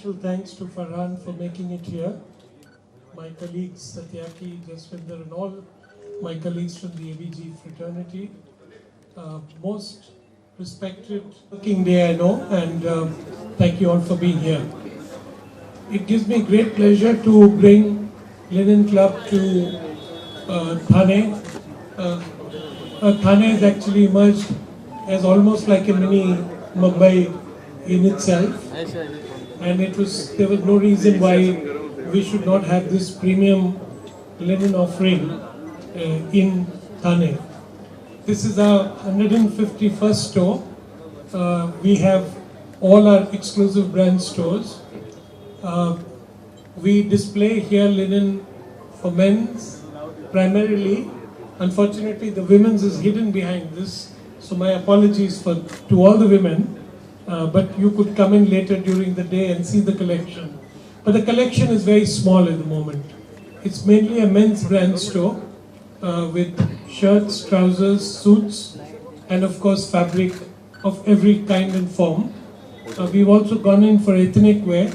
special thanks to Farhan for making it here. My colleagues Satyaki, Jaswinder and all my colleagues from the ABG fraternity. Most respected working day I know, and thank you all for being here. It gives me great pleasure to bring Linen Club to Thane. Thane has actually emerged as almost like a mini Mumbai in itself, and there was no reason why we should not have this premium linen offering in Thane. This is our 151st store. We have all our exclusive brand stores. We display here linen for men's primarily. Unfortunately, the women's is hidden behind this, so my apologies to all the women. But you could come in later during the day and see the collection. But the collection is very small at the moment. It's mainly a men's brand store with shirts, trousers, suits, and of course fabric of every kind and form. We've also gone in for ethnic wear,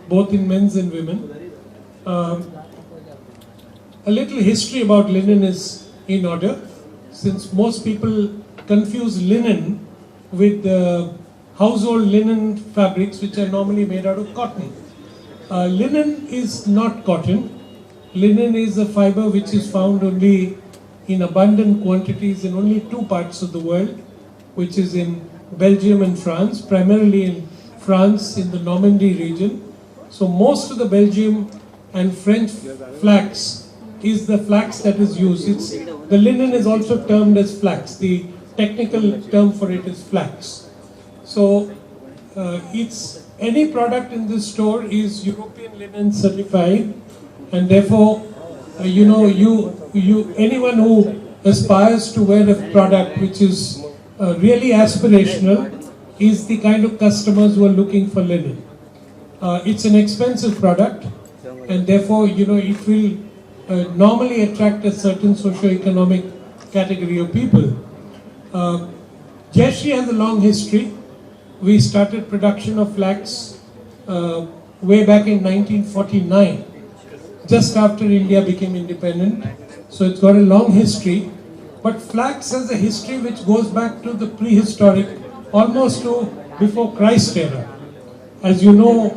both in men's and women. A little history about linen is in order, since most people confuse linen with household linen fabrics, which are normally made out of cotton. Linen is not cotton. Linen is a fiber which is found only in abundant quantities in only two parts of the world, which is in Belgium and France, primarily in France in the Normandy region. So most of the Belgium and French flax is the flax that is used. The linen is also termed as flax. The technical term for it is flax. So any product in this store is European linen certified, and therefore anyone who aspires to wear a product which is really aspirational is the kind of customers who are looking for linen. It's an expensive product, and therefore it will normally attract a certain socio-economic category of people. Jayashree has a long history. We started production of flax way back in 1949, just after India became independent. So it's got a long history. But flax has a history which goes back to the prehistoric, almost to before Christ era. As you know,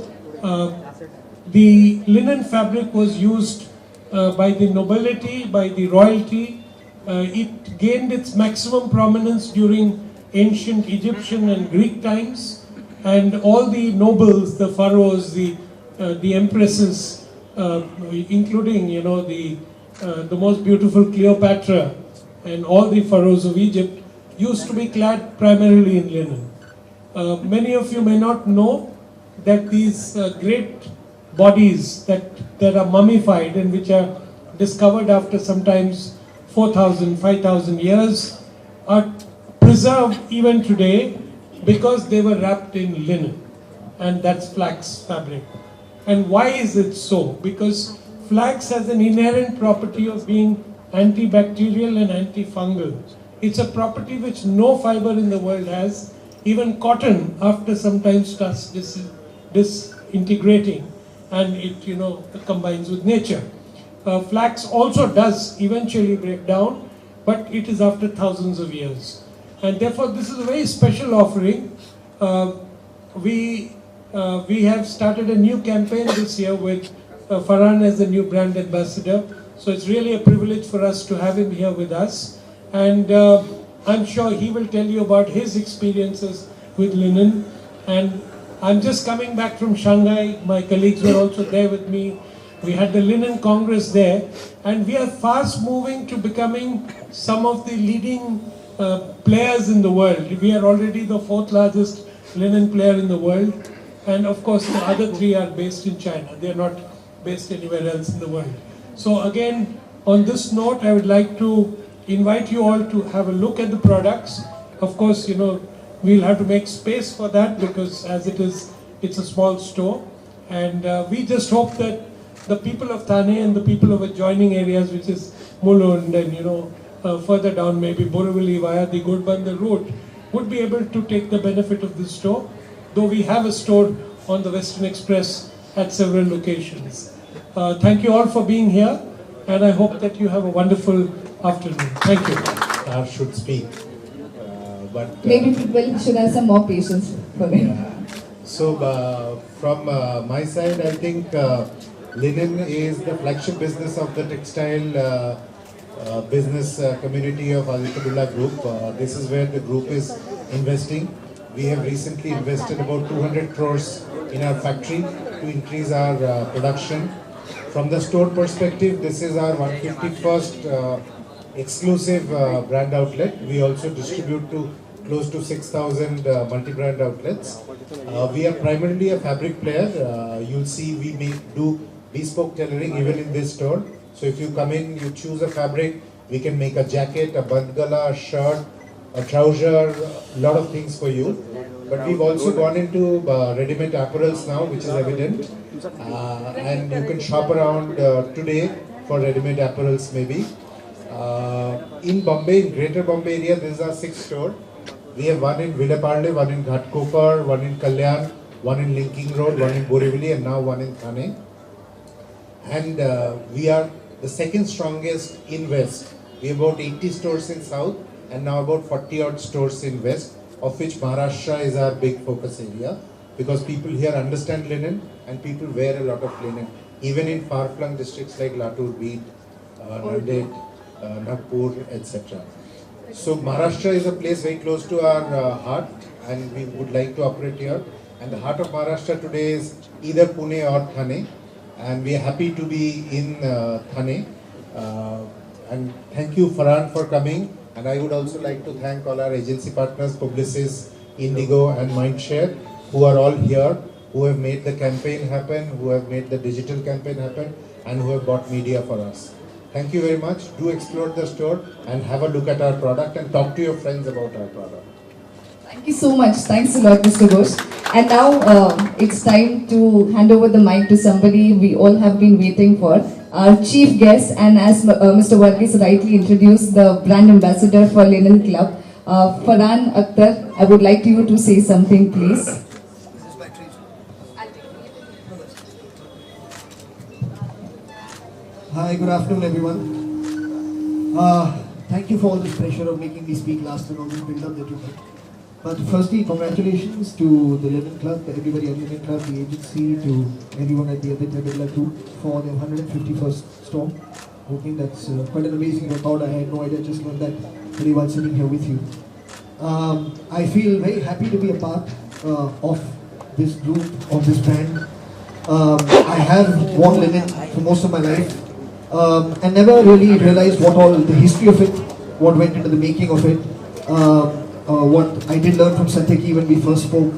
the linen fabric was used by the nobility, by the royalty. It gained its maximum prominence during ancient Egyptian and Greek times, and all the nobles, the pharaohs, the empresses, including the most beautiful Cleopatra and all the pharaohs of Egypt, used to be clad primarily in linen. Many of you may not know that these great bodies that are mummified and which are discovered after sometimes 4,000, 5,000 years are preserved even today because they were wrapped in linen, and that's flax fabric. And why is it so? Because flax has an inherent property of being antibacterial and antifungal. It's a property which no fiber in the world has. Even cotton, after sometimes starts disintegrating, and it combines with nature. Flax also does eventually break down, but it is after thousands of years. And therefore, this is a very special offering. We have started a new campaign this year with Farhan as the new brand ambassador. So it's really a privilege for us to have him here with us. And I'm sure he will tell you about his experiences with linen. And I'm just coming back from Shanghai. My colleagues were also there with me. We had the Linen Congress there. And we are fast moving to becoming some of the leading players in the world. We are already the 4th largest linen player in the world. And of course, the other 3 are based in China. They are not based anywhere else in the world. So again, on this note, I would like to invite you all to have a look at the products. Of course, we'll have to make space for that because as it is, it's a small store. And we just hope that the people of Thane and the people of adjoining areas, which is Mulund and further down maybe Borivali via the Ghodbunder route, would be able to take the benefit of this store. Though we have a store on the Western Express at several locations. Thank you all for being here, and I hope that you have a wonderful afternoon. Thank you. I should speak, but Maybe people should have some more patience for me. so from my side, I think linen is the flagship business of the textile business community of Aditya Birla Group. This is where the group is investing. We have recently invested about 200 crores in our factory to increase our production. From the store perspective, this is our 151st exclusive brand outlet. We also distribute to close to 6,000 multi-brand outlets. We are primarily a fabric player. You'll see we do bespoke tailoring even in this store. So if you come in, you choose a fabric, we can make a jacket, a bandgala, a shirt, a trouser, a lot of things for you. But we've also gone into ready-made apparels now, which is evident. And you can shop around today for ready-made apparels maybe. In Bombay, in Greater Bombay area, these are 6 stores. We have one in Villaparle, one in Ghatkopar, one in Kalyan, one in Linking Road, one in Borivali, and now one in Thane. And we are the second strongest in West. We have about 80 stores in South and now about 40 odd stores in West, of which Maharashtra is our big focus area, because people here understand linen and people wear a lot of linen, even in far-flung districts like Latur, Beed, Nanded, Nagpur, etc. So Maharashtra is a place very close to our heart, and we would like to operate here. And the heart of Maharashtra today is either Pune or Thane, and we are happy to be in Thane. And thank you, Farhan, for coming. And I would also like to thank all our agency partners, Publicis, Indigo, and Mindshare, who are all here, who have made the campaign happen, who have made the digital campaign happen, and who have bought media for us. Thank you very much. Do explore the store and have a look at our product and talk to your friends about our product. Thank you so much. Thanks a lot, Mr. Ghosh. And now it's time to hand over the mic to somebody we all have been waiting for, our chief guest, and as Mr. Varghese rightly introduced, the brand ambassador for Linen Club, Farhan Akhtar. I would like you to say something, please. Hi, good afternoon, everyone. Thank you for all this pressure of making me speak last and all this build-up that you did. But firstly, congratulations to the Linen Club, to everybody at Linen Club, the agency, to everyone at the Aditya Birla Group for their 151st store. Hoping that's quite an amazing record. I had no idea, just learned that today while sitting here with you. I feel very happy to be a part of this group, of this brand. I have worn linen for most of my life. And never really realized what all the history of it, what went into the making of it. What I did learn from Satyaki when we first spoke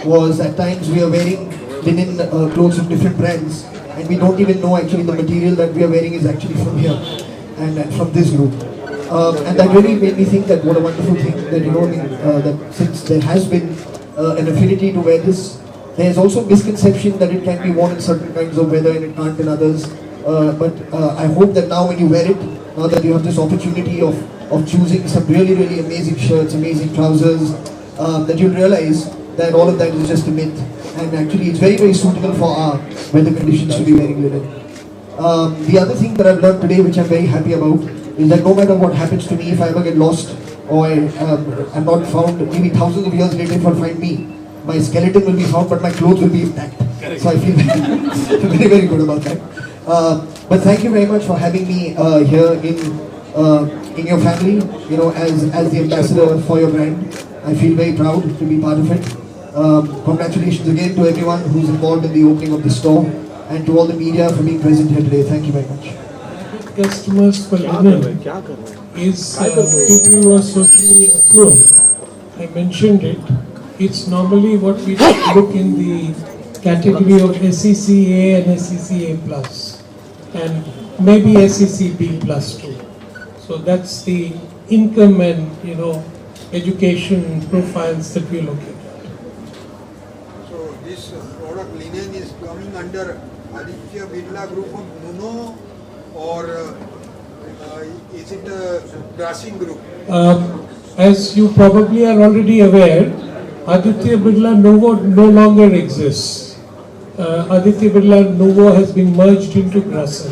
was at times we are wearing linen clothes from different brands, and we don't even know actually the material that we are wearing is actually from here and from this group. And that really made me think that what a wonderful thing that, you know, that since there has been an affinity to wear this, there is also misconception that it can be worn in certain kinds of weather and it can't in others. But I hope that now when you wear it, now that you have this opportunity of choosing some really, really amazing shirts, amazing trousers, that you'll realize that all of that is just a myth. And actually it's very, very suitable for our weather conditions to be wearing linen. The other thing that I've learned today, which I'm very happy about, is that no matter what happens to me, if I ever get lost or I'm not found, maybe thousands of years later if you'll find me, my skeleton will be found, but my clothes will be intact. So I feel very, very good about that. But thank you very much for having me here in your family, you know, as the ambassador for your brand. I feel very proud to be part of it. Congratulations again to everyone who's involved in the opening of the store, and to all the media for being present here today. Thank you very much. Customers for linen is people who are socially affluent. I mentioned it. It's normally what we look in the category of SECA and SECA plus, and maybe SECB plus too. So that's the income and, you know, education profiles that we're looking at. So this product linen is coming under Aditya Birla Group of Nuno, or is it a Grasim Group? As you probably are already aware, Aditya Birla no longer exists. Aditya Birla Nuvo has been merged into Grasim.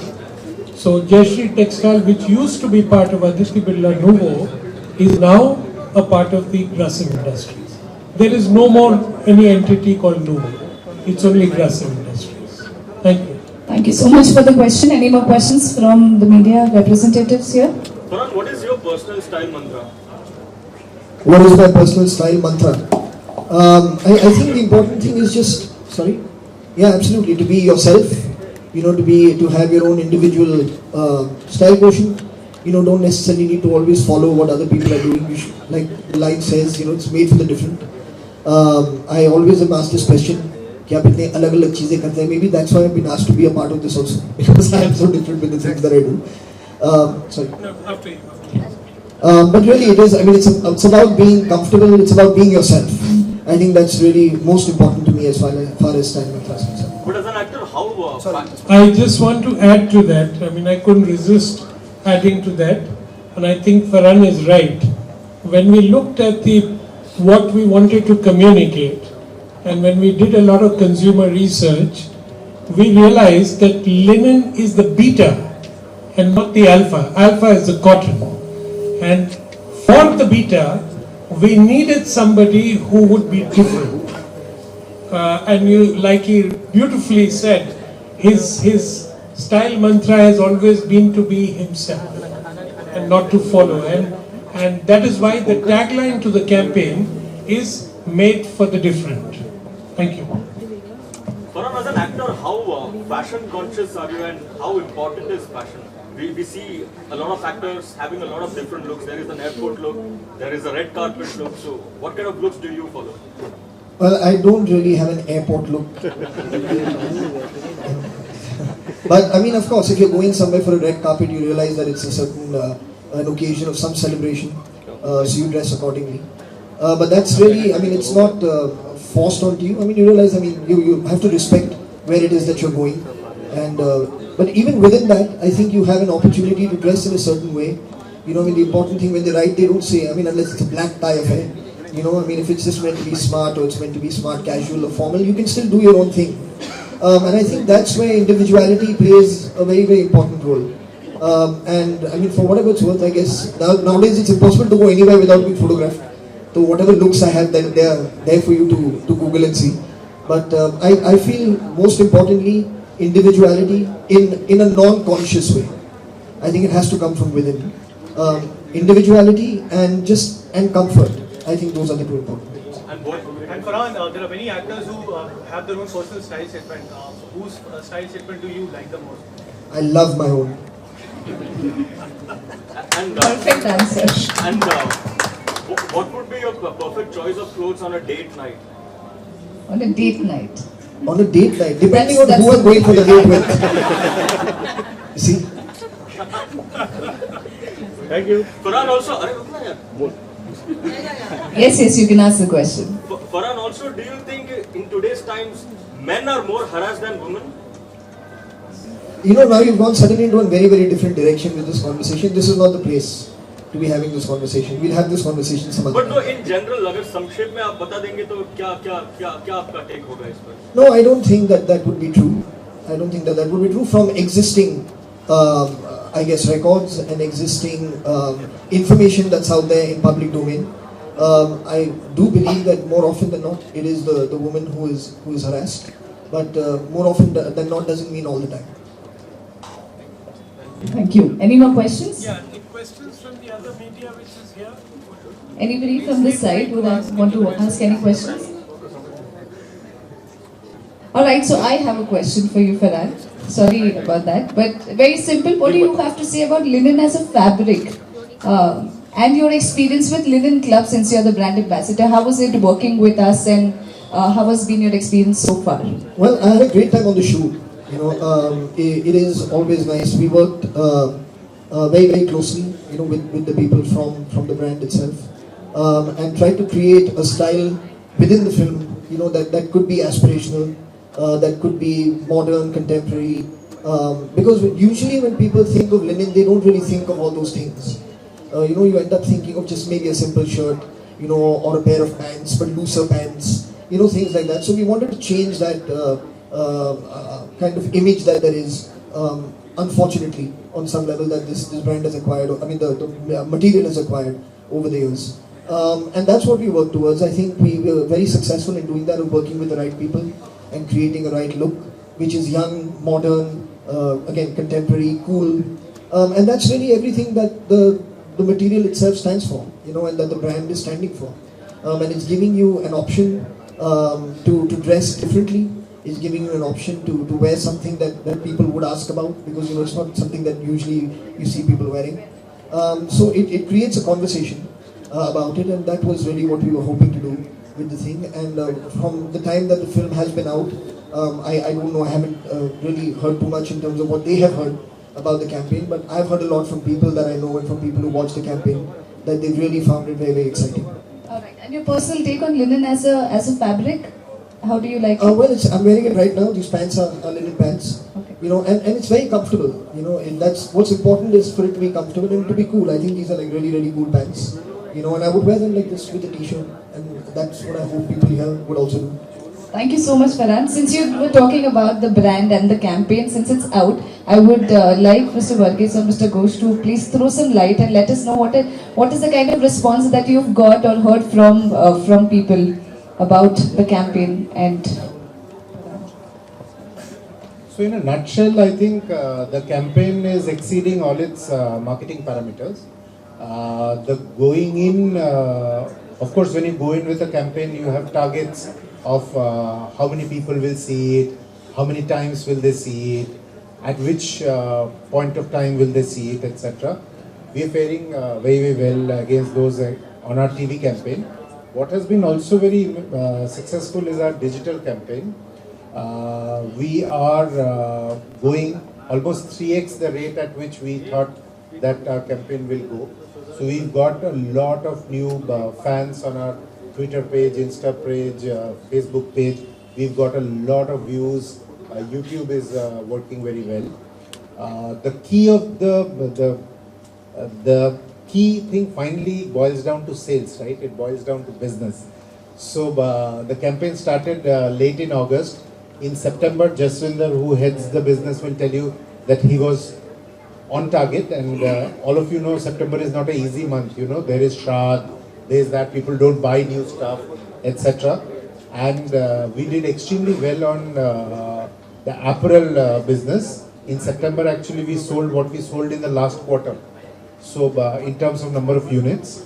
So Jayashree Textile, which used to be part of Aditya Birla Nuvo, is now a part of the Grasim Industries. There is no more any entity called Nuvo. It's only Grasim Industries. Thank you. Thank you so much for the question. Any more questions from the media representatives here? Farhan, what is your personal style mantra? What is my personal style mantra? I think the important thing is just, sorry? Yeah, absolutely, to be yourself, to have your own individual style quotient. Don't necessarily need to always follow what other people are doing. You should, like the line says, it's made for the different. I always am asked this question, कि आप इतने अलग-अलग चीजें करते हैं. Maybe that's why I've been asked to be a part of this also, because I am so different with the things that I do. Sorry. No, after you. But really it is, it's about being comfortable, it's about being yourself. I think that's really most important to me as far as style mantra is concerned. But as an actor, how... I just want to add to that. I couldn't resist adding to that. And I think Farhan is right. When we looked at what we wanted to communicate, and when we did a lot of consumer research, we realized that linen is the beta and not the alpha. Alpha is the cotton. And for the beta, we needed somebody who would be different. And you, like he beautifully said, his style mantra has always been to be himself and not to follow. And that is why the tagline to the campaign is made for the different. Thank you. Farhan, as an actor, how fashion conscious are you and how important is fashion? We see a lot of actors having a lot of different looks. There is an airport look, there is a red carpet look. So what kind of looks do you follow? Well, I don't really have an airport look. But of course, if you're going somewhere for a red carpet, you realize that it's a certain an occasion of some celebration, so you dress accordingly. But that's really, it's not forced onto you. You realize, you have to respect where it is that you're going. And but even within that, I think you have an opportunity to dress in a certain way. The important thing when they write, they don't say, unless it's a black tie affair. If it's just meant to be smart or it's meant to be smart, casual or formal, you can still do your own thing. And I think that's where individuality plays a very, very important role. And for whatever it's worth, I guess, nowadays it's impossible to go anywhere without being photographed. So whatever looks I have, then they are there for you to Google and see. But I feel most importantly, individuality in a non-conscious way. I think it has to come from within. Individuality and comfort. I think those are the two important things. And Farhan, there are many actors who have their own personal style statement. Whose style statement do you like the most? I love my own. And, Perfect answer. And what would be your perfect choice of clothes on a date night? On a date night. On a date night, depending That's on who I'm going for the date with. You see? Thank you. Farhan also, Yes, you can ask the question. Farhan also, do you think in today's times men are more harassed than women? Now you've gone suddenly into a very, very different direction with this conversation. This is not the place to be having this conversation. We'll have this conversation some other But no, time. in general, अगर संक्षेप में आप बता देंगे तो क्या आपका take होगा इस पर? No, I don't think that would be true. I don't think that would be true from existing, records and existing information that's out there in public domain. I do believe that more often than not, it is the woman who is harassed. But more often than not doesn't mean all the time. Thank you. Any more questions? Yeah, any questions from the other media which is here? Anybody from this side would want to ask any questions? Alright, so I have a question for you, Farhan. Sorry about that. But very simple, what do you have to say about linen as a fabric? And your experience with Linen Club since you're the brand ambassador, how was it working with us and how has been your experience so far? Well, I had a great time on the shoot. It is always nice. We worked very, very closely, with the people from the brand itself, and tried to create a style within the film, that could be aspirational, that could be modern, contemporary. Because usually when people think of linen, they don't really think of all those things. You end up thinking of just maybe a simple shirt, or a pair of pants, but looser pants, things like that. So we wanted to change that kind of image that there is, unfortunately, on some level that this brand has acquired. I mean, the material has acquired over the years. And that's what we work towards. I think we were very successful in doing that, of working with the right people and creating a right look, which is young, modern, again, contemporary, cool. And that's really everything that the material itself stands for, you know, and that the brand is standing for. And it's giving you an option to dress differently. It's giving you an option to wear something that people would ask about, because, you know, it's not something that usually you see people wearing. So it creates a conversation about it, and that was really what we were hoping to do with the thing. And from the time that the film has been out, I don't know, I haven't really heard too much in terms of what they have heard about the campaign, but I've heard a lot from people that I know and from people who watch the campaign that they've really found it very, very exciting. All right. And your personal take on linen as a fabric? How do you like it? Well, I'm wearing it right now. These pants are linen pants. Okay. You know, and it's very comfortable. You know, and that's what's important, is for it to be comfortable and to be cool. I think these are like really, really cool pants. You know, and I would wear them like this with a t-shirt, and that's what I hope people here would also do. Thank you so much, Farhan. Since you were talking about the brand and the campaign, since it's out, I would like Mr. Varghese or Mr. Ghosh to please throw some light and let us know what is the kind of response that you've got or heard from people about the campaign. And So in a nutshell, I think the campaign is exceeding all its marketing parameters. The going in, of course, when you go in with a campaign, you have targets of how many people will see it, how many times will they see it, at which point of time will they see it, etc. We are faring very, very well against those on our TV campaign. What has been also very successful is our digital campaign. We are going almost 3x the rate at which we thought that our campaign will go. So we've got a lot of new fans on our Twitter page, Insta page, Facebook page. We've got a lot of views. YouTube is working very well. The key of the key thing finally boils down to sales, right? It boils down to business. So the campaign started late in August. In September, Jaswinder, who heads the business, will tell you that he was on target, and all of you know September is not an easy month. You know, there is Shraddh, there is that people don't buy new stuff, etc. And we did extremely well on the apparel business. In September, actually, we sold what we sold in the last quarter. So in terms of number of units.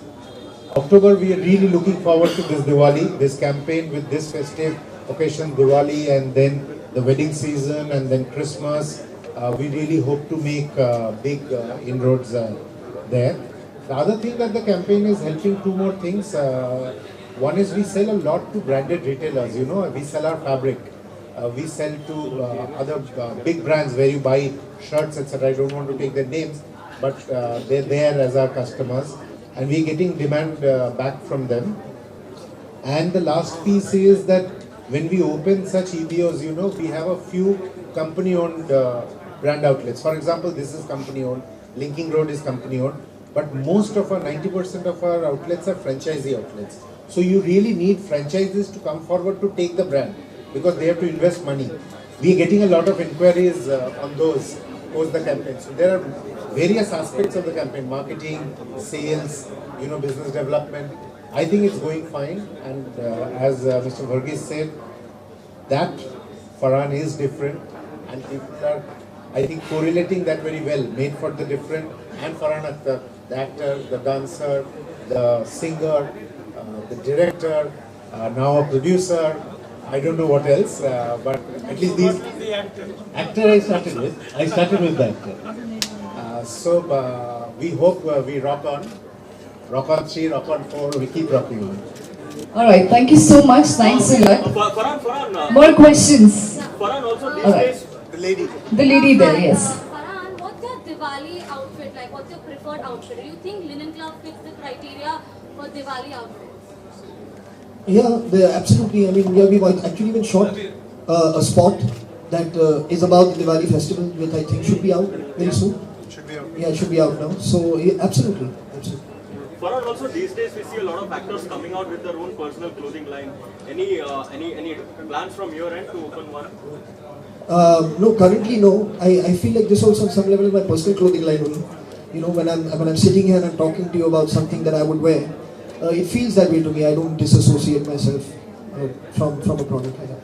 October, we are really looking forward to this Diwali, this campaign with this festive occasion, Diwali, and then the wedding season, and then Christmas. We really hope to make big inroads there. The other thing that the campaign is helping, two more things. One is we sell a lot to branded retailers. You know, we sell our fabric. We sell to other big brands where you buy shirts, etc. I don't want to take their names, but they're there as our customers, and we're getting demand back from them. And the last piece is that when we open such EBOs, you know, we have a few company-owned brand outlets. For example, this is company-owned, Linking Road is company-owned, but most of our, 90% of our outlets are franchisee outlets. So you really need franchises to come forward to take the brand, because they have to invest money. We are getting a lot of inquiries on those post the campaign. So there are various aspects of the campaign: marketing, sales, you know, business development. I think it's going fine, and as Mr. Varghese said, that Farhan is different, and people are, I think, correlating that very well. Made for the different, and Farhan Akhtar, the actor, the dancer, the singer, the director, now a producer. I don't know what else, but at least these. The actor. Actor I started with the actor. So we hope we rock on 3, rock on 4, we keep rocking on. all right, thank you so much. Thanks a lot. Farhan, More questions. Farhan also these All right. days, the lady. The lady there, yes. Farhan, what's your Diwali outfit like? What's your preferred outfit? Do you think Linen Club fits the criteria for Diwali outfits? Yeah, they're absolutely. I mean, we've actually even shot a spot that is about the Diwali festival, which I think should be out very soon. Should be out. Yeah, it should be out now. So yeah, absolutely. Farhan, also these days we see a lot of actors coming out with their own personal clothing line. Any plans from your end to open one? No, currently no. I feel like this also on some level is my personal clothing line only. You know, when I'm sitting here and I'm talking to you about something that I would wear, it feels that way to me. I don't disassociate myself from a product like that.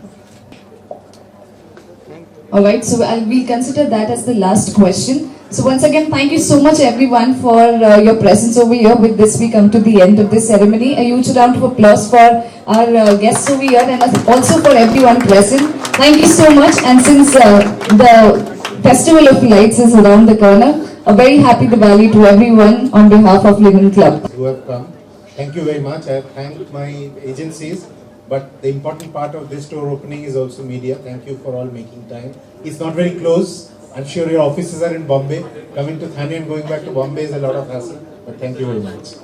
Alright, so we'll consider that as the last question. So once again, thank you so much everyone for your presence over here. With this, we come to the end of this ceremony. A huge round of applause for our guests over here and also for everyone present. Thank you so much. And since the Festival of Lights is around the corner, a very happy Diwali to everyone on behalf of Linen Club. Who have come. Thank you very much. I have thanked my agencies, but the important part of this store opening is also media. Thank you for all making time. It's not very close. I'm sure your offices are in Bombay. Coming to Thane and going back to Bombay is a lot of hassle, but thank you very much.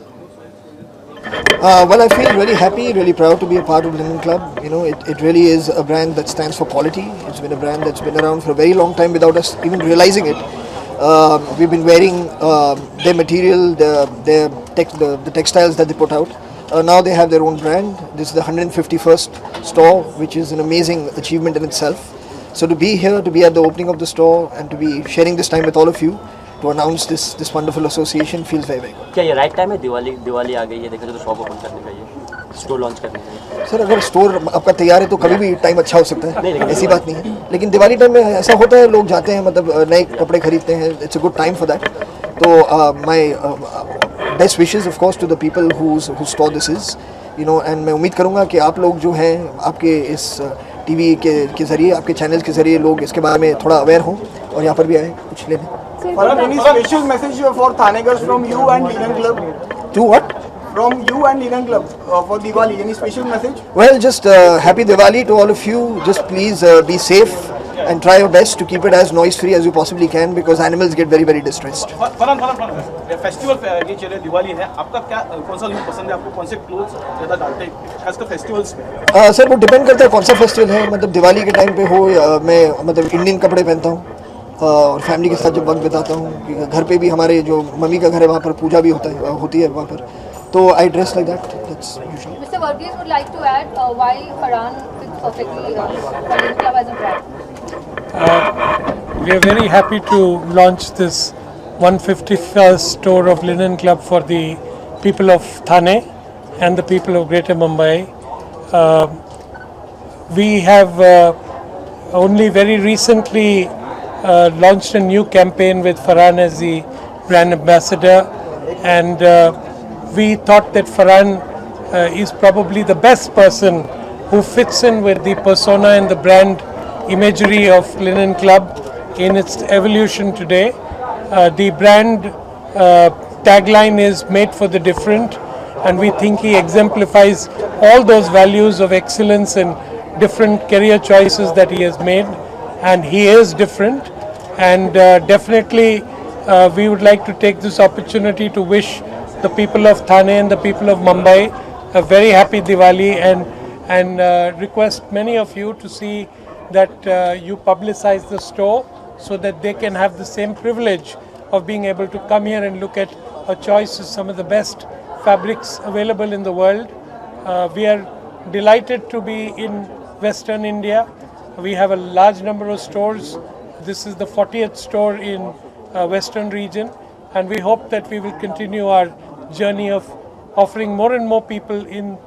Well, I feel really happy, really proud to be a part of Linen Club. You know, it really is a brand that stands for quality. It's been a brand that's been around for a very long time without us even realizing it. We've been wearing their material, the textiles that they put out. Now they have their own brand. This is the 151st store, which is an amazing achievement in itself. So to be here, to be at the opening of the store and to be sharing this time with all of you to announce this wonderful association feels very, very good. क्या ये right time है? दिवाली आ गई है, देखा तो shop open करने का, ये स्टोर लॉन्च करने का। सर, अगर स्टोर आपका तैयार है तो कभी भी टाइम अच्छा हो सकता है, ऐसी बात नहीं है। लेकिन दिवाली टाइम में ऐसा होता है, लोग जाते हैं, मतलब नए कपड़े खरीदते हैं। It's a good time for that. तो my best wishes of course to the people who store this is, you know, and मैं उम्मीद करूँगा कि आप लोग जो हैं, आपके इस टीवी के जरिए, आपके चैनल के जरिए लोग इसके बारे में थोड़ा अवेयर हों और यहाँ पर भी आए कुछ लेने। Farhan, any special message for Thanegars from you and Linen Club? To what? From you and Linen Club for Diwali. Any special message? Well, just happy Diwali to all of you. Just please be safe and try your best to keep it as noise free as you possibly can because animals get very, very distressed. Farhan, festival ये चले दिवाली है, आपका क्या कौन सा look पसंद है? आपको कौन से क्लोथ्स ज़्यादा डालते हैं खासकर फेस्टिवल्स में? सर, वो डिपेंड करता है कौन सा फेस्टिवल है। मतलब दिवाली के टाइम पे हो, मैं मतलब इंडियन कपड़े पहनता हूँ और फैमिली के साथ जब वक्त बिताता हूँ। घर पे भी हमारे जो मम्मी का घर है वहाँ पर पूजा भी होती है वहाँ पर, तो आई dress like that. That's usual. Mr. Varghese would like to add why Farhan fits perfectly for Linen Club as a brand. We are very happy to launch this 151st store of Linen Club for the people of Thane and the people of Greater Mumbai. We have only very recently launched a new campaign with Farhan as the brand ambassador, and we thought that Farhan is probably the best person who fits in with the persona and the brand imagery of Linen Club in its evolution today. The brand tagline is made for the different, and we think he exemplifies all those values of excellence and different career choices that he has made, and he is different. And definitely we would like to take this opportunity to wish the people of Thane and the people of Mumbai a very happy Diwali, and request many of you to see that you publicize the store so that they can have the same privilege of being able to come here and look at a choice of some of the best fabrics available in the world. We are delighted to be in Western India. We have a large number of stores. This is the 40th store in Western region, and we hope that we will continue our journey of offering more and more people in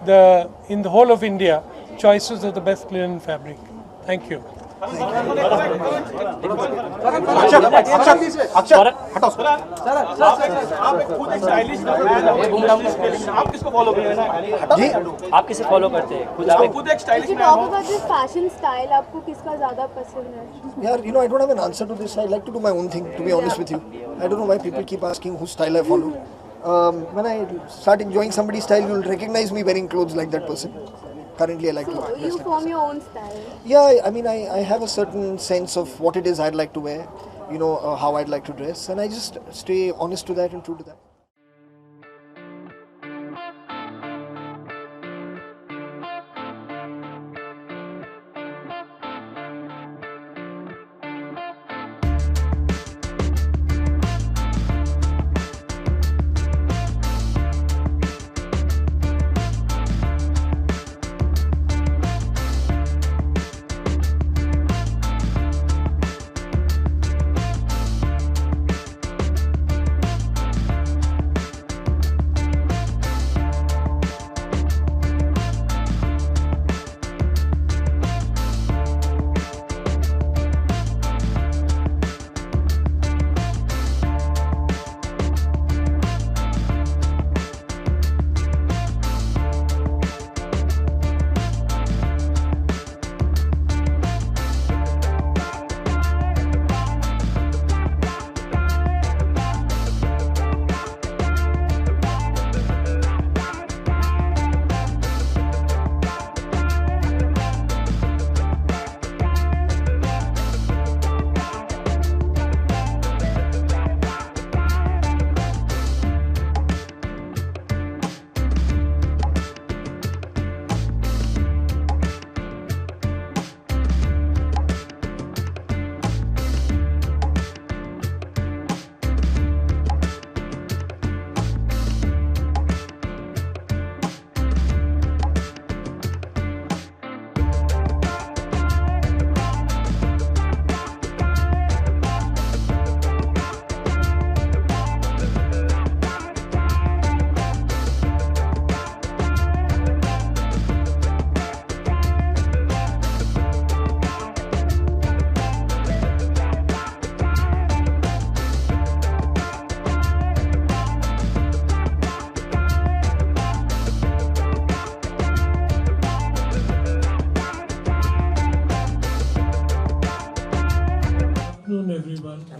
the whole of India choices of the best linen fabric. Thank you. आप किसको follow करते हैं? आप किसे follow करते हैं? खुद एक स्टाइलिश मैन हो। फैशन स्टाइल आपको किसका ज़्यादा पसंद है? Yeah, you know, I don't have an answer to this. I like to do my own thing, to be honest with you. I don't know why people keep asking whose style I follow. When I start enjoying somebody's style, you'll recognize me wearing clothes like that person. Currently, I like to So you form your own style. Yeah, I mean, I have a certain sense of what it is I'd like to wear, you know, how I'd like to dress, and I just stay honest to that and true to that.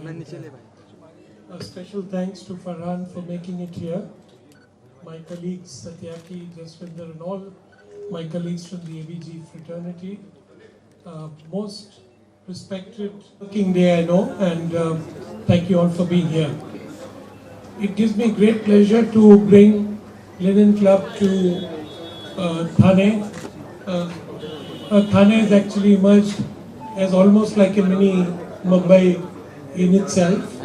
A special thanks to Farhan for making it here. My colleagues Satyaki, Jaswinder and all my colleagues from the ABG fraternity. Most respected working day I know, and thank you all for being here. It gives me great pleasure to bring Linen Club to Thane. Thane has actually emerged as almost like a mini Mumbai in itself,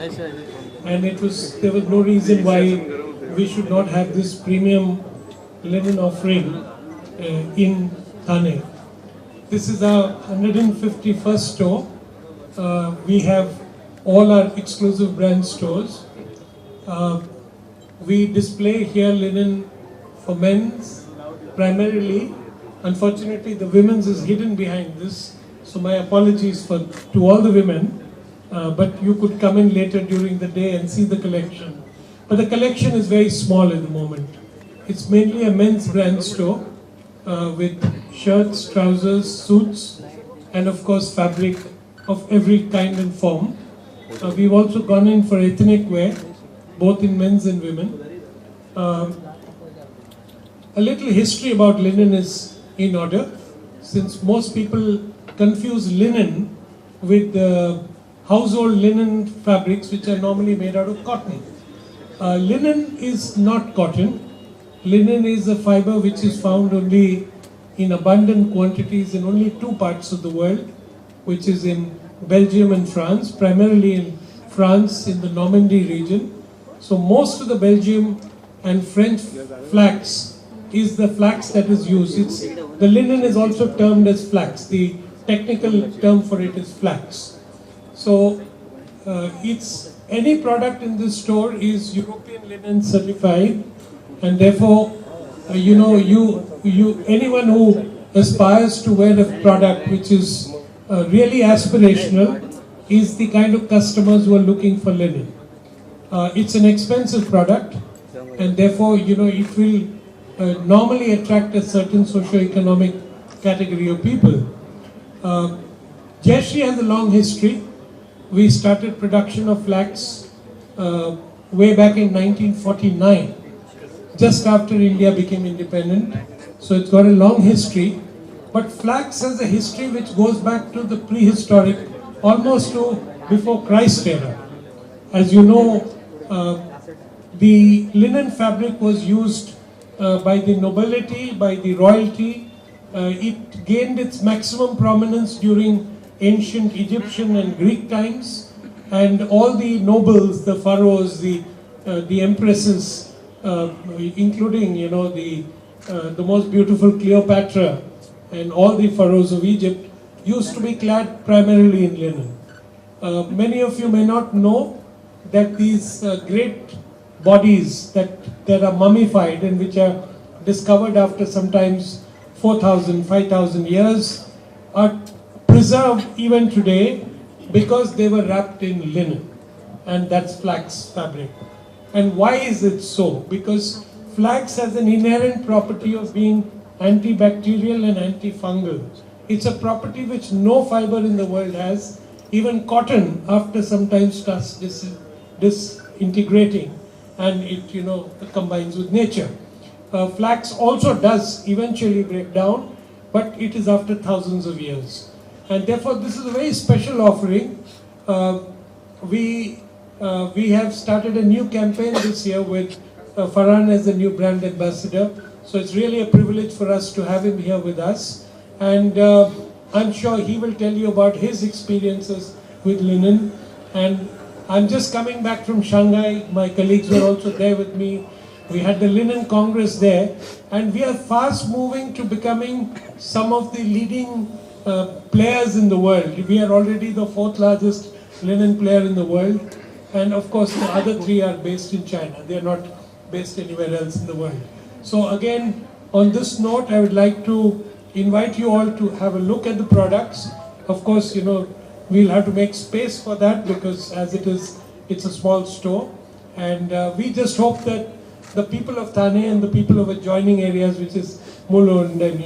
and there was no reason why we should not have this premium linen offering in Thane. This is our 151st store. We have all our exclusive brand stores. We display here linen for men's primarily. Unfortunately, the women's is hidden behind this, so my apologies to all the women. But you could come in later during the day and see the collection. But the collection is very small at the moment. It's mainly a men's brand store with shirts, trousers, suits, and of course fabric of every kind and form. We've also gone in for ethnic wear, both in men's and women. A little history about linen is in order, since most people confuse linen with household linen fabrics, which are normally made out of cotton. Linen is not cotton. Linen is a fiber which is found only in abundant quantities in only two parts of the world, which is in Belgium and France, primarily in France in the Normandy region. So most of the Belgium and French flax is the flax that is used. The linen is also termed as flax. The technical term for it is flax. So any product in this store is European linen certified, and therefore anyone who aspires to wear a product which is really aspirational is the kind of customers who are looking for linen. It's an expensive product, and therefore it will normally attract a certain socio-economic category of people. Jayashree has a long history. We started production of flax way back in 1949, just after India became independent. So it's got a long history. But flax has a history which goes back to the prehistoric, almost to before Christ era. As you know, the linen fabric was used by the nobility, by the royalty. It gained its maximum prominence during ancient Egyptian and Greek times, and all the nobles, the pharaohs, the empresses, including the most beautiful Cleopatra and all the pharaohs of Egypt, used to be clad primarily in linen. Many of you may not know that these great bodies that are mummified and which are discovered after sometimes 4,000, 5,000 years are preserved even today because they were wrapped in linen, and that's flax fabric. And why is it so? Because flax has an inherent property of being antibacterial and antifungal. It's a property which no fiber in the world has. Even cotton, after sometimes starts disintegrating, and it combines with nature. Flax also does eventually break down, but it is after thousands of years. And therefore, this is a very special offering. We have started a new campaign this year with Farhan as the new brand ambassador. So it's really a privilege for us to have him here with us. And I'm sure he will tell you about his experiences with linen. And I'm just coming back from Shanghai. My colleagues were also there with me. We had the Linen Congress there. And we are fast moving to becoming some of the leading players in the world. We are already the 4th largest linen player in the world. And of course, the other 3 are based in China. They are not based anywhere else in the world. So again, on this note, I would like to invite you all to have a look at the products. Of course, we'll have to make space for that because as it is, it's a small store. And we just hope that the people of Thane and the people of adjoining areas, which is Mulund and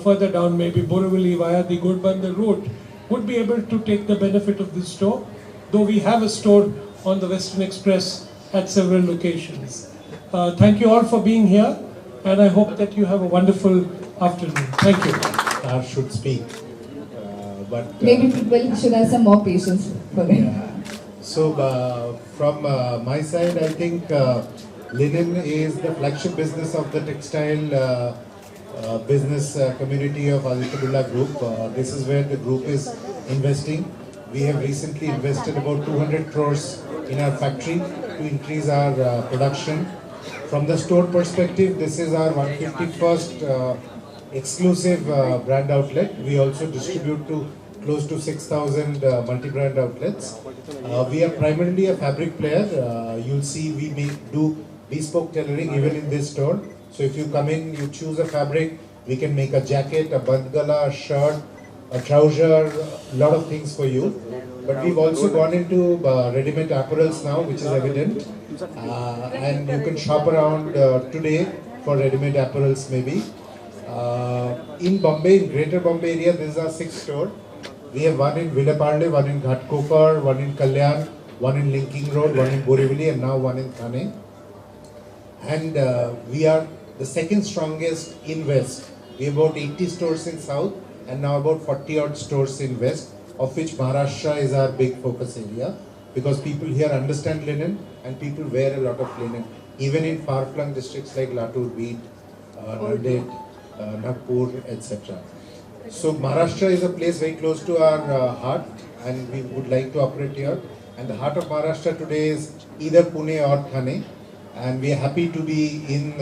further down maybe Borivali via the Ghodbunder route, would be able to take the benefit of this store. though we have a store on the Western Express at several locations. Thank you all for being here, and I hope that you have a wonderful afternoon. Thank you. Star should speak, but Maybe people should have some more patience for them. yeah. So from my side, I think linen is the flagship business of the textile business community of Aditya Birla Group. This is where the group is investing. We have recently invested about 200 crores in our factory to increase our production. From the store perspective, this is our 151st exclusive brand outlet. We also distribute to close to 6,000 multi-brand outlets. We are primarily a fabric player. You'll see we do bespoke tailoring even in this store. So if you come in, you choose a fabric, we can make a jacket, a bandgala, a shirt, a trouser, a lot of things for you. But we've also gone into ready-made apparels now, which is evident. And you can shop around today for ready-made apparels maybe. In Bombay, in Greater Bombay area, this is our 6th store. We have one in Villaparle, one in Ghatkopar, one in Kalyan, one in Linking Road, one in Borivali, and now one in Thane. And we are the second strongest in West. We have about 80 stores in South and now about 40 odd stores in West, of which Maharashtra is our big focus area, because people here understand linen and people wear a lot of linen, even in far-flung districts like Latur, Beed, Nanded, Nagpur, etc. So Maharashtra is a place very close to our heart, and we would like to operate here. And the heart of Maharashtra today is either Pune or Thane, and we are happy to be in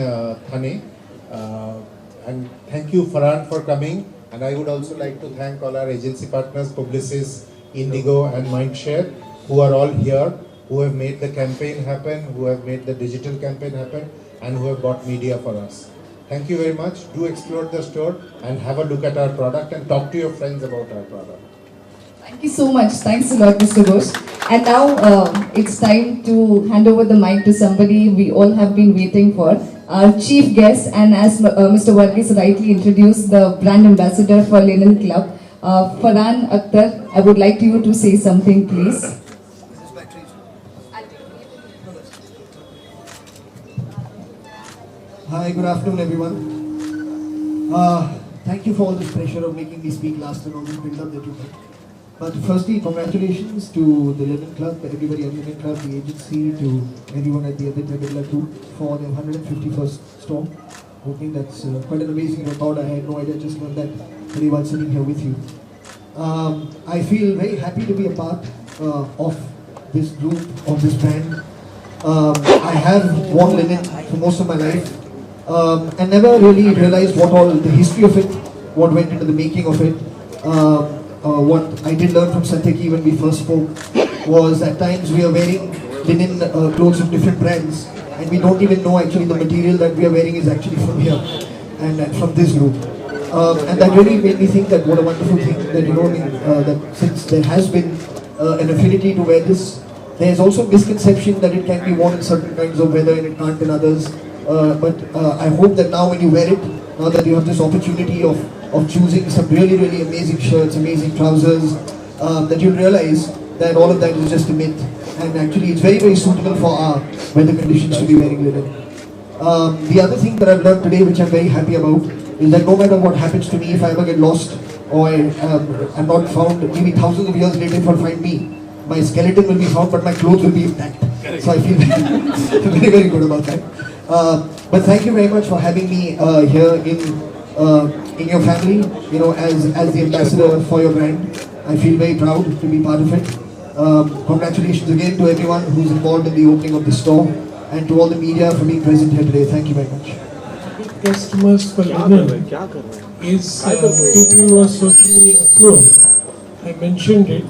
Thane. And thank you, Farhan, for coming. And I would also like to thank all our agency partners, Publicis, Indigo, and Mindshare, who are all here, who have made the campaign happen, who have made the digital campaign happen, and who have bought media for us. Thank you very much. Do explore the store and have a look at our product and talk to your friends about our product. Thank you so much. Thanks a lot, Mr. Ghosh. And now it's time to hand over the mic to somebody we all have been waiting for. Our chief guest, and as Mr. Varghese rightly introduced, the brand ambassador for Linen Club, Farhan Akhtar. I would like you to say something, please. Hi, good afternoon, everyone. Thank you for all this pressure of making me speak last and all this build-up that you did. But firstly, congratulations to the Linen Club, everybody at Linen Club, the agency, to everyone at the Aditya Birla Group for their 151st store. Hoping that's quite an amazing record. I had no idea, just learned that today while sitting here with you. I feel very happy to be a part of this group, of this brand. I have worn linen for most of my life and never really realized what all the history of it, what went into the making of it. What I did learn from Satyaki when we first spoke was at times we are wearing linen clothes from different brands and we don't even know actually the material that we are wearing is actually from here and from this group. And that really made me think that what a wonderful thing that, you know, that since there has been an affinity to wear this, there is also a misconception that it can be worn in certain kinds of weather and it can't in others. But I hope that now when you wear it, now that you have this opportunity of choosing some really amazing shirts, amazing trousers, that you'll realize that all of that is just a myth. And actually it's very suitable for our weather conditions to be wearing linen. The other thing that I've learned today, which I'm very happy about, is that no matter what happens to me, if I ever get lost or I'm not found, maybe thousands of years later if you'll find me, my skeleton will be found but my clothes will be intact. So I feel very good about that. But thank you very much for having me here in your family, you know, as the ambassador for your brand. I feel very proud to be part of it. Congratulations again to everyone who's involved in the opening of the store and to all the media for being present here today. Thank you very much. Customers for linen is people who are socially affluent. I mentioned it.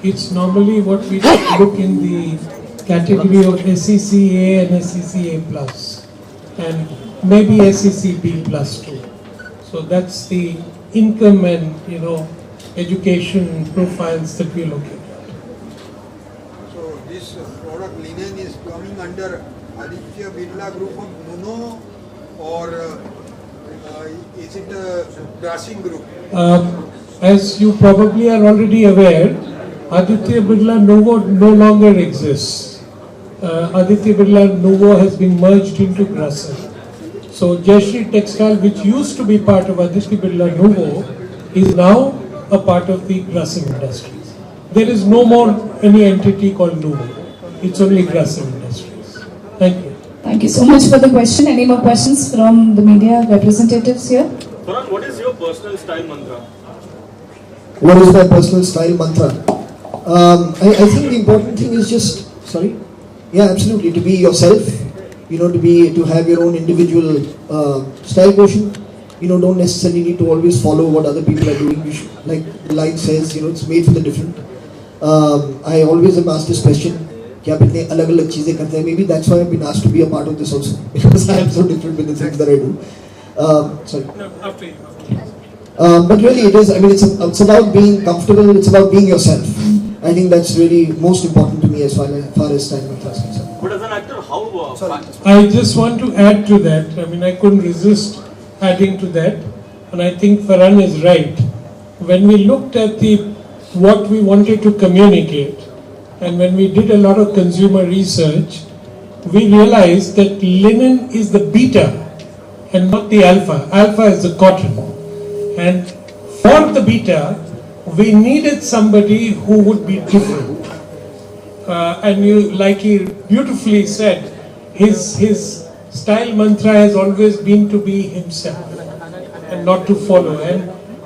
It's normally what we look in the category of SECA and SECA plus, and maybe SECB plus too. So that's the income and, you know, education profiles that we're looking at. So this product linen is coming under Aditya Birla Group of Nuno, or is it a Grasim Group? As you probably are already aware, Aditya Birla Novo no longer exists. Aditya Birla Novo has been merged into Grasim. So Jayashree Textile, which used to be part of Aditya Birla Novo, is now a part of the Grasim Industries. There is no more any entity called Novo. It's only Grasim Industries. Thank you. Thank you so much for the question. Any more questions from the media representatives here? Farhan, what is your personal style mantra? What is my personal style mantra? I think the important thing is just, sorry? Yeah, absolutely, to be yourself, to have your own individual style quotient. Don't necessarily need to always follow what other people are doing. You should, like the line says, it's made for the different. I always am asked this question, कि आप इतने अलग-अलग चीजें करते हैं. Maybe that's why I've been asked to be a part of this also, because I am so different with the things that I do. Sorry. No, after you. But really it is, it's about being comfortable, it's about being yourself. I think that's really most important to me as far as style mantras is concerned. But as an actor, how... I just want to add to that. I couldn't resist adding to that. And I think Farhan is right. When we looked at what we wanted to communicate, and when we did a lot of consumer research, we realized that linen is the beta and not the alpha. Alpha is the cotton. And for the beta, we needed somebody who would be different. And like he beautifully said, his style mantra has always been to be himself and not to follow.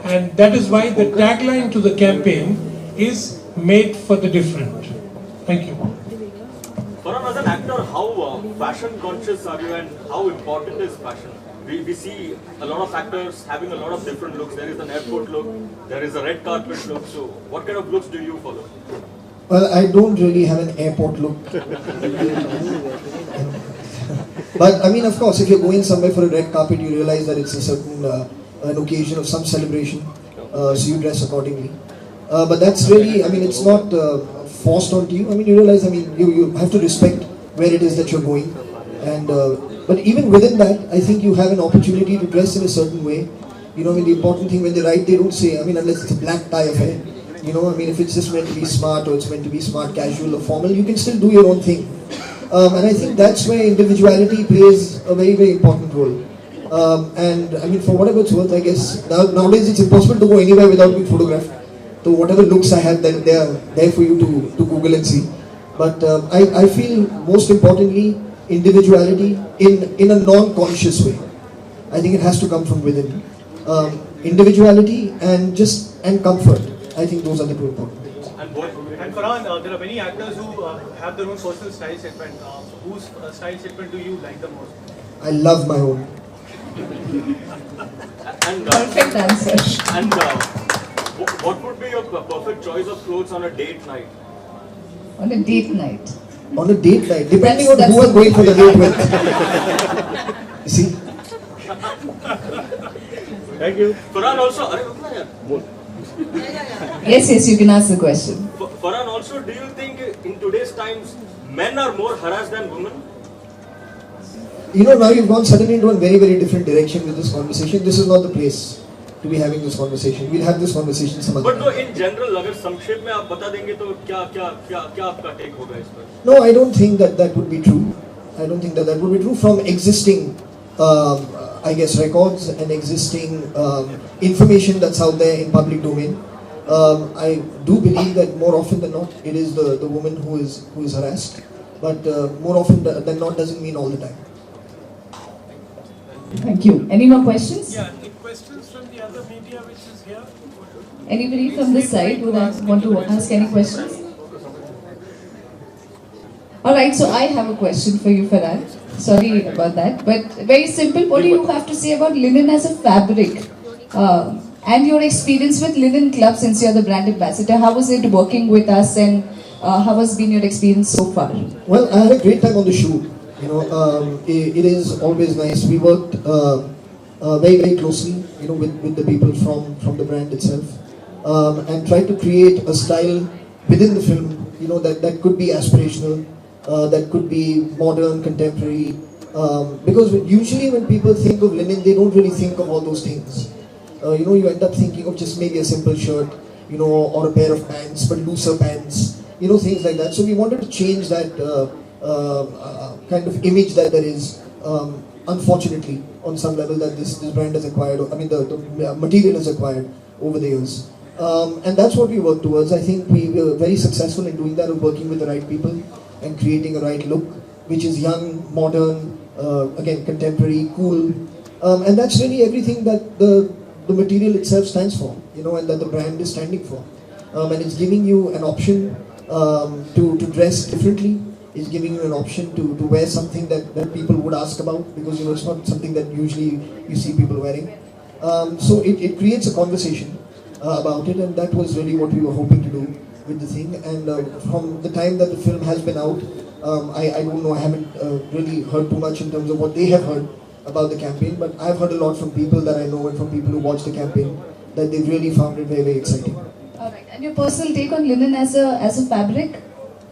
And that is why the tagline to the campaign is made for the different. Thank you. Farhan, as an actor, how fashion conscious are you and how important is fashion? We see a lot of actors having a lot of different looks. There is an airport look, there is a red carpet look. So what kind of looks do you follow? Well, I don't really have an airport look. But of course, if you're going somewhere for a red carpet, you realize that it's a certain an occasion of some celebration, so you dress accordingly. But that's really, it's not forced onto you. You realize, you have to respect where it is that you're going. And but even within that, I think you have an opportunity to dress in a certain way. The important thing when they write, they don't say, unless it's a black tie affair. If it's just meant to be smart or it's meant to be smart, casual or formal, you can still do your own thing. And I think that's where individuality plays a very, very important role. And for whatever it's worth, I guess, nowadays it's impossible to go anywhere without being photographed. So whatever looks I have, they are there for you to Google and see. But I feel most importantly, individuality in a non-conscious way. I think it has to come from within. Individuality and comfort. I think those are the two important things. And Farhan, there are many actors who have their own personal style statement. Whose style statement do you like the most? I love my own. And, Perfect answer. And what would be your perfect choice of clothes on a date night? On a date night. On a date night, depending That's on who I'm going for the date with. You see? Thank you. Farhan also... Yes, you can ask the question. Farhan also, do you think in today's times, men are more harassed than women? Now you've gone suddenly into a very, very different direction with this conversation. This is not the place to be having this conversation. We'll have this conversation some other But time. no, in general, अगर संक्षेप में आप बता देंगे तो क्या आपका take होगा इस पर? No, I don't think that would be true. I don't think that would be true from existing, records and existing information that's out there in public domain. I do believe that more often than not, it is the woman who is harassed. But more often than not doesn't mean all the time. Thank you. Any more questions? Yeah, any questions from the other media which is here? Anybody from this side would want to ask any questions? Alright, so I have a question for you, Farhan. Sorry about that, but very simple. What do you have to say about linen as a fabric? And your experience with Linen Club since you're the brand ambassador, how was it working with us and how has been your experience so far? Well, I had a great time on the shoot. It is always nice. We worked very, very closely, with the people from the brand itself, and tried to create a style within the film, that could be aspirational, that could be modern, contemporary. Because usually when people think of linen, they don't really think of all those things. You end up thinking of just maybe a simple shirt, or a pair of pants, but looser pants, things like that. So we wanted to change that kind of image that there is, unfortunately, on some level that this brand has acquired. I mean, the material has acquired over the years. And that's what we work towards. I think we were very successful in doing that, of working with the right people and creating a right look, which is young, modern, again, contemporary, cool. And that's really everything that the material itself stands for, and that the brand is standing for. And it's giving you an option to dress differently. It's giving you an option to wear something that people would ask about, because it's not something that usually you see people wearing. So it creates a conversation about it, and that was really what we were hoping to do with the thing. And from the time that the film has been out, I don't know, I haven't really heard too much in terms of what they have heard about the campaign, but I've heard a lot from people that I know and from people who watch the campaign that they've really found it very, very exciting. Alright, and your personal take on linen as a fabric?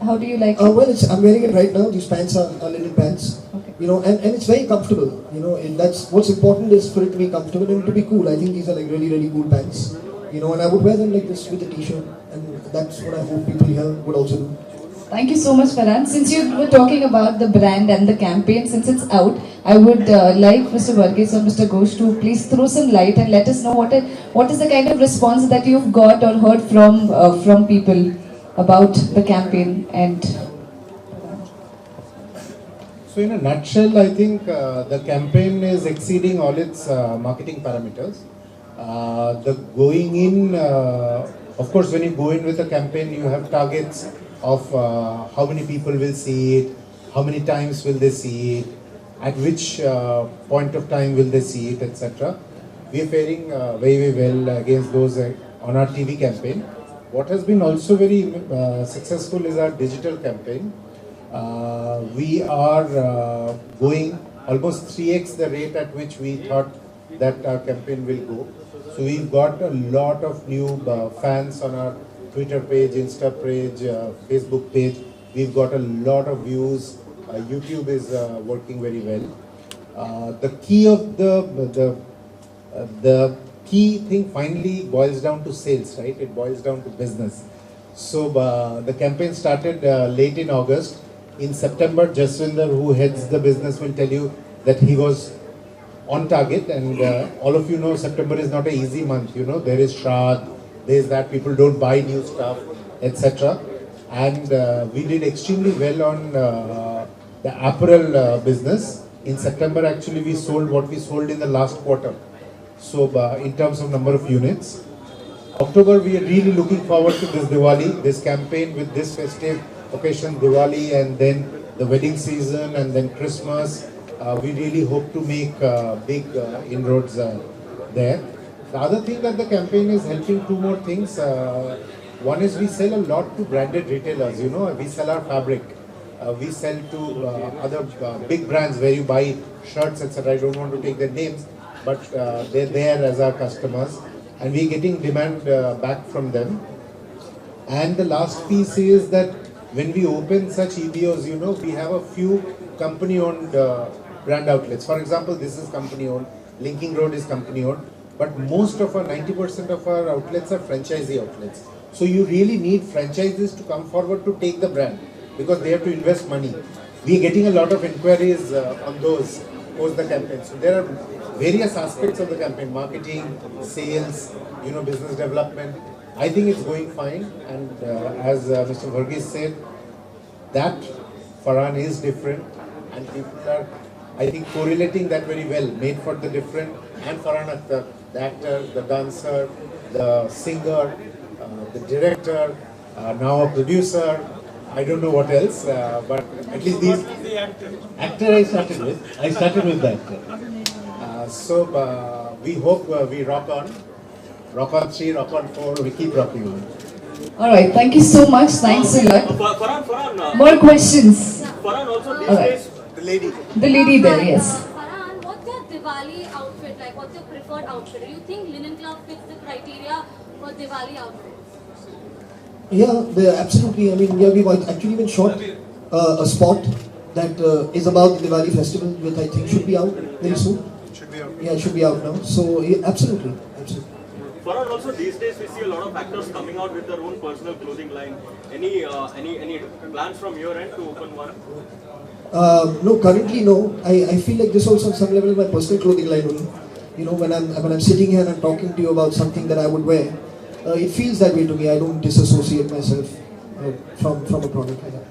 How do you like it? Well, I'm wearing it right now. These pants are linen pants. Okay. And it's very comfortable. And that's what's important, is for it to be comfortable and to be cool. I think these are like really, really cool pants. And I would wear them like this with a t-shirt, and that's what I hope people here would also do. Thank you so much, Farhan. Since you were talking about the brand and the campaign, since it's out, I would like Mr. Varghese or Mr. Ghosh to please throw some light and let us know what is the kind of response that you've got or heard from people about the campaign. And So in a nutshell, I think the campaign is exceeding all its marketing parameters. The going in, of course, when you go in with a campaign, you have targets of how many people will see it, how many times will they see it, at which point of time will they see it, etc. We are faring very, very well against those on our TV campaign. What has been also very successful is our digital campaign. We are going almost 3x the rate at which we thought that our campaign will go. So we've got a lot of new fans on our Twitter page, Insta page, Facebook page. We've got a lot of views. YouTube is working very well. The key of the key thing finally boils down to sales, right? It boils down to business. So the campaign started late in August. In September, Jaswinder, who heads the business, will tell you that he was on target, and all of you know September is not an easy month. There is Shraddh, there is that people don't buy new stuff, etc. And we did extremely well on the apparel business. In September, actually, we sold what we sold in the last quarter. So in terms of number of units. October, we are really looking forward to this Diwali, this campaign with this festive occasion, Diwali, and then the wedding season, and then Christmas. We really hope to make big inroads there. The other thing that the campaign is helping, two more things. One is we sell a lot to branded retailers. We sell our fabric. We sell to other big brands where you buy shirts, etc. I don't want to take their names, but they're there as our customers, and we're getting demand back from them. And the last piece is that when we open such EBOs, we have a few company-owned brand outlets. For example, this is company-owned, Linking Road is company-owned, but most of our, 90% of our outlets are franchisee outlets. So you really need franchises to come forward to take the brand, because they have to invest money. We are getting a lot of inquiries on those post the campaign. So there are various aspects of the campaign: marketing, sales, business development. I think it's going fine, and as Mr. Varghese said, that Farhan is different, and people are, I think, correlating that very well. Made for the different, and Farhan Akhtar, the actor, the dancer, the singer, the director, now a producer. I don't know what else, but at least these. The actor. Actor I started with the actor. So we hope we rock on 3, rock on 4, we keep rocking on. alright, thank you so much. Thanks a lot. Farhan, More questions? Farhan also these Alright. days, the lady. The lady there, yes. Farhan, what's your Diwali outfit like? What's your preferred outfit? Do you think Linen Club fits the criteria for Diwali outfits? Yeah, absolutely. I mean, we've actually even shot a spot that is about the Diwali festival, which I think should be out very soon. Should be out. Yeah, it should be out now. So, yeah, absolutely. Farhan, also these days we see a lot of actors coming out with their own personal clothing line. Any plans from your end to open one? No, currently no. I feel like this also on some level is my personal clothing line only. You know, when I'm sitting here and I'm talking to you about something that I would wear, it feels that way to me. I don't disassociate myself from a product like that.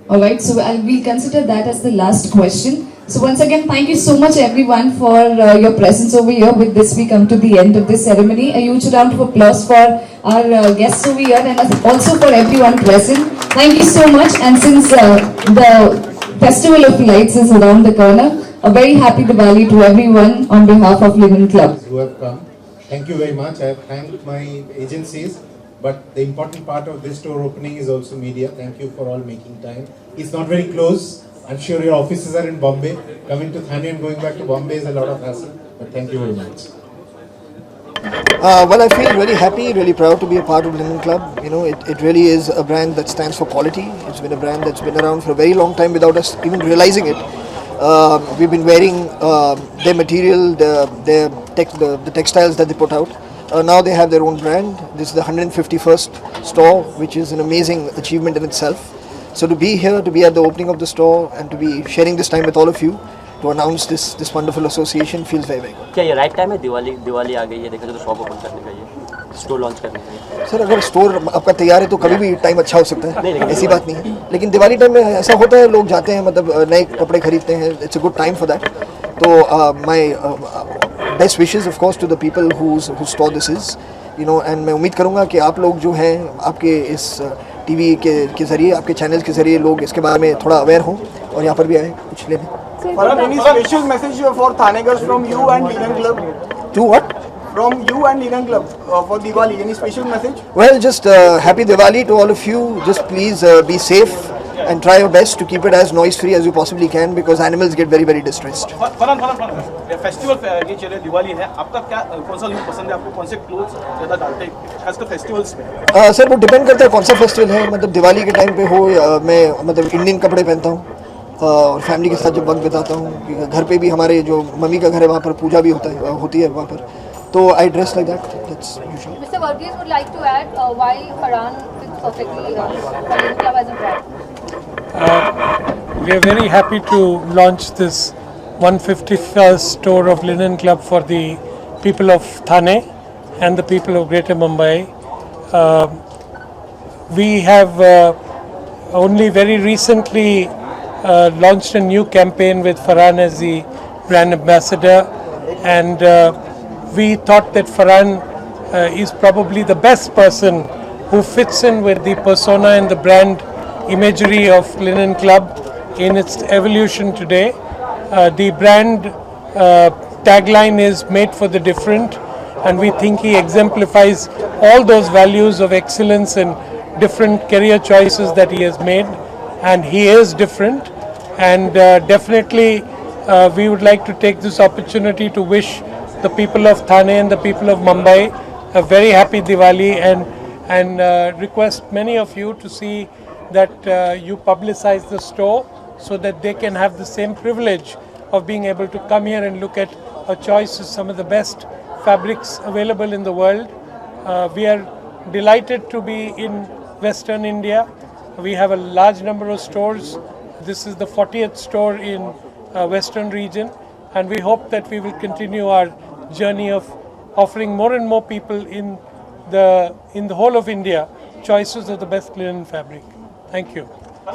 Alright, so we'll consider that as the last question. So once again, thank you so much everyone for your presence over here. With this, we come to the end of this ceremony. A huge round of applause for our guests over here and also for everyone present. Thank you so much. And since the Festival of Lights is around the corner, a very happy Diwali to everyone on behalf of Linen Club. Who have come. Thank you very much. I have thanked my agencies, but the important part of this store opening is also media. Thank you for all making time. It's not very close. I'm sure your offices are in Bombay. Coming to Thane and going back to Bombay is a lot of hassle, but thank you very much. Well, I feel really happy, really proud to be a part of Linen Club. You know, it really is a brand that stands for quality. It's been a brand that's been around for a very long time without us even realizing it. We've been wearing their material, the textiles that they put out. Now they have their own brand. This is the 151st store, which is an amazing achievement in itself. So to be here, to be at the opening of the store and to be sharing this time with all of you, to announce this wonderful association feels very, very good. क्या ये right time है? दिवाली आ गई है, देखा तो shop open करने का ये स्टोर लॉन्च करने का ये। सर, अगर स्टोर आपका तैयार है तो कभी भी टाइम अच्छा हो सकता है, ऐसी बात नहीं है। लेकिन दिवाली टाइम में ऐसा होता है, लोग जाते हैं, मतलब नए कपड़े खरीदते हैं। It's a good time for that. तो my best wishes of course to the people who store this is, you know, and मैं उम्मीद करूँगा कि आप लोग जो हैं, आपके इस टीवी के जरिए, आपके चैनल के जरिए लोग इसके बारे में थोड़ा अवेयर हों और यहाँ पर भी आए कुछ लेने। Farhan, any special message for Thanegars from you and Linen Club? To what? From you and Linen Club for Diwali. Any special message? Well, just happy Diwali to all of you. Just please be safe and try your best to keep it as noise free as you possibly can, because animals get very, very distressed. Farhan festival ये चले दिवाली है, आपका क्या कौन सा look पसंद है आपको? कौन से क्लोथ्स ज़्यादा डालते हैं खासकर फेस्टिवल्स में? सर, वो डिपेंड करता है कौन सा फेस्टिवल है। मतलब दिवाली के टाइम पे हो, मैं मतलब इंडियन कपड़े पहनता हूँ और फैमिली के साथ जब वक्त बिताता हूँ। घर पे भी हमारे जो मम्मी का घर है वहाँ पर पूजा भी होती है वहाँ पर, तो आई dress like that. That's usual. Mr. Varghese would like to add why Farhan fits perfectly for Linen Club as a brand. We are very happy to launch this 151st store of Linen Club for the people of Thane and the people of Greater Mumbai. We have only very recently launched a new campaign with Farhan as the brand ambassador, and we thought that Farhan is probably the best person who fits in with the persona and the brand imagery of Linen Club in its evolution today. The brand tagline is made for the different, and we think he exemplifies all those values of excellence and different career choices that he has made, and he is different. And definitely we would like to take this opportunity to wish the people of Thane and the people of Mumbai a very happy Diwali, and request many of you to see that you publicize the store so that they can have the same privilege of being able to come here and look at a choice of some of the best fabrics available in the world. We are delighted to be in Western India. We have a large number of stores. This is the 40th store in Western region, and we hope that we will continue our journey of offering more and more people in the whole of India choices of the best linen fabric. Thank you. आप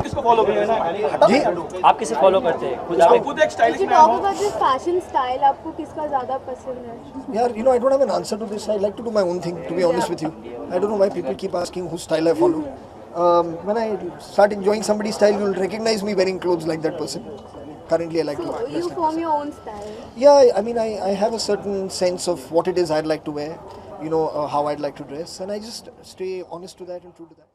किसको follow करते हैं? जी, आप किसे follow करते हैं? खुद एक stylish If you talk about this fashion style, आपको किसका ज़्यादा पसंद है? yeah, you know, I don't have an answer to this. I like to do my own thing, to be honest with you. I don't know why people keep asking whose style I follow. When I start enjoying somebody's style, you'll recognize me wearing clothes like that person. Currently, I like to So dress you like form your own style. Yeah, I mean, I have a certain sense of what it is I'd like to wear, you know, how I'd like to dress, and I just stay honest to that and true to that.